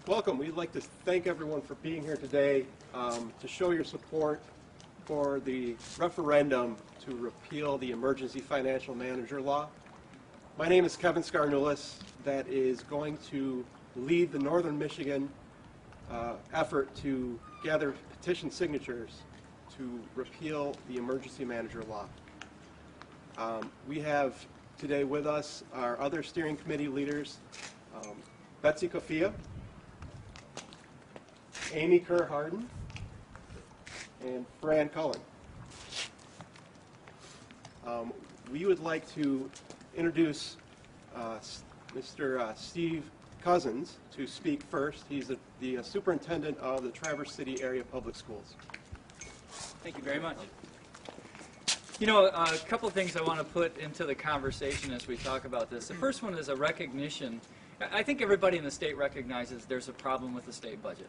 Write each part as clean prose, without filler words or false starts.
Welcome. We'd like to thank everyone for being here today to show your support for the referendum to repeal the Emergency Financial Manager Law. My name is Kevin Scarnulis, that is going to lead the Northern Michigan effort to gather petition signatures to repeal the Emergency Manager Law. We have today with us our other steering committee leaders, Betsy Kofia, Amy Kerr-Harden, and Fran Cullen. We would like to introduce Mr. Steve Cousins to speak first. He's the superintendent of the Traverse City Area Public Schools. Thank you very much. You know, a couple of things I want to put into the conversation as we talk about this. The first one is a recognition. I think everybody in the state recognizes there's a problem with the state budget.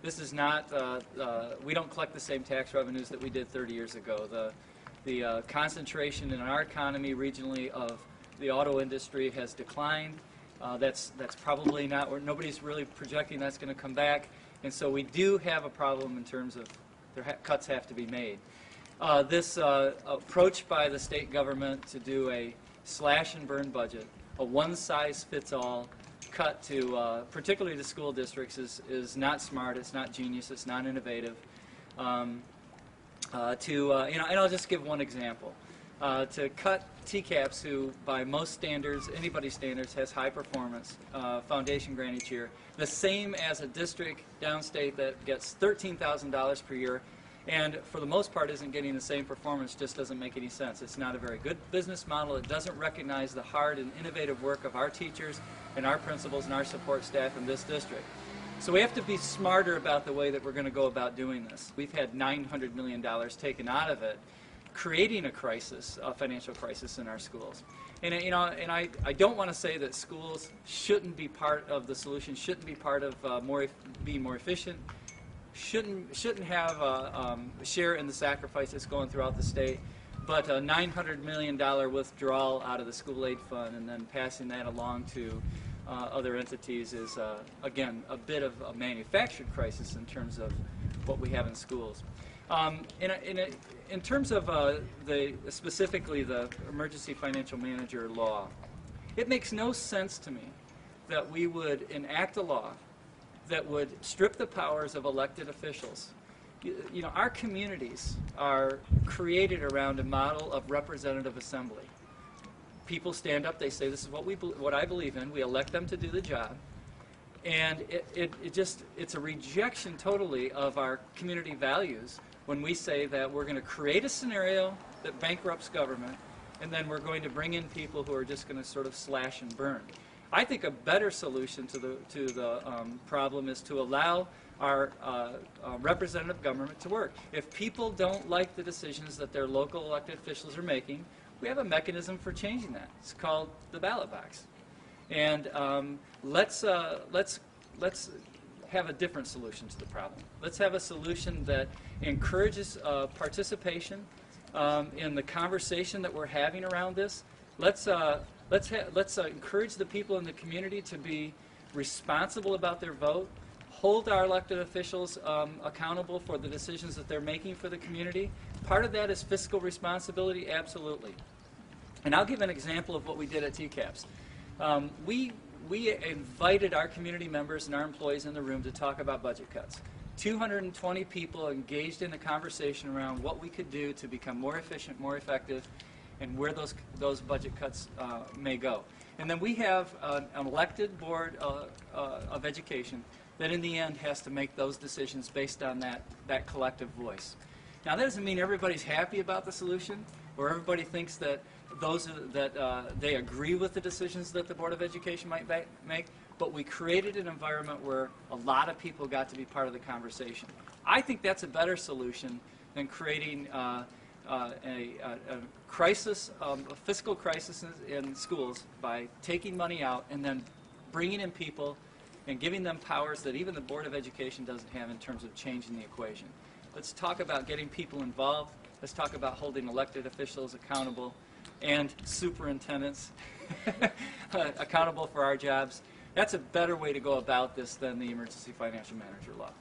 This is not, we don't collect the same tax revenues that we did 30 years ago. The concentration in our economy regionally of the auto industry has declined. That's probably not, or nobody's really projecting that's going to come back. And so we do have a problem in terms of cuts have to be made. This approach by the state government to do a slash and burn budget, a one-size-fits-all cut to particularly to school districts is not smart, it's not genius, it's not innovative. And I'll just give one example. To cut TCAPS, who by most standards, anybody's standards, has high performance, foundation grant each year, the same as a district downstate that gets $13,000 per year, and for the most part isn't getting the same performance, just doesn't make any sense. It's not a very good business model. It doesn't recognize the hard and innovative work of our teachers and our principals and our support staff in this district. So we have to be smarter about the way that we're going to go about doing this. We've had $900 million taken out of it, creating a crisis, a financial crisis in our schools. And I don't want to say that schools shouldn't be part of the solution, shouldn't be part of being more efficient, shouldn't have a share in the sacrifice that's going throughout the state, but a $900 million withdrawal out of the school aid fund and then passing that along to other entities is, again, a bit of a manufactured crisis in terms of what we have in schools. In terms of specifically the Emergency Financial Manager Law, it makes no sense to me that we would enact a law that would strip the powers of elected officials. You know, our communities are created around a model of representative assembly. People stand up, they say, this is what I believe in, we elect them to do the job, and it's a rejection totally of our community values when we say that we're going to create a scenario that bankrupts government, and then we're going to bring in people who are just going to sort of slash and burn. I think a better solution to the problem is to allow our representative government to work. If people don't like the decisions that their local elected officials are making, we have a mechanism for changing that. It's called the ballot box. And let's have a different solution to the problem. Let's have a solution that encourages participation in the conversation that we're having around this. Let's encourage the people in the community to be responsible about their vote, hold our elected officials accountable for the decisions that they're making for the community. Part of that is fiscal responsibility, absolutely. And I'll give an example of what we did at TCAPS. We invited our community members and our employees in the room to talk about budget cuts. 220 people engaged in a conversation around what we could do to become more efficient, more effective, and where those budget cuts may go. And then we have an elected board of education that in the end has to make those decisions based on that collective voice. Now that doesn't mean everybody's happy about the solution or everybody thinks that they agree with the decisions that the Board of Education might make, but we created an environment where a lot of people got to be part of the conversation. I think that's a better solution than creating a crisis, a fiscal crisis in schools by taking money out and then bringing in people and giving them powers that even the Board of Education doesn't have in terms of changing the equation. Let's talk about getting people involved. Let's talk about holding elected officials accountable and superintendents accountable for our jobs. That's a better way to go about this than the emergency financial manager law.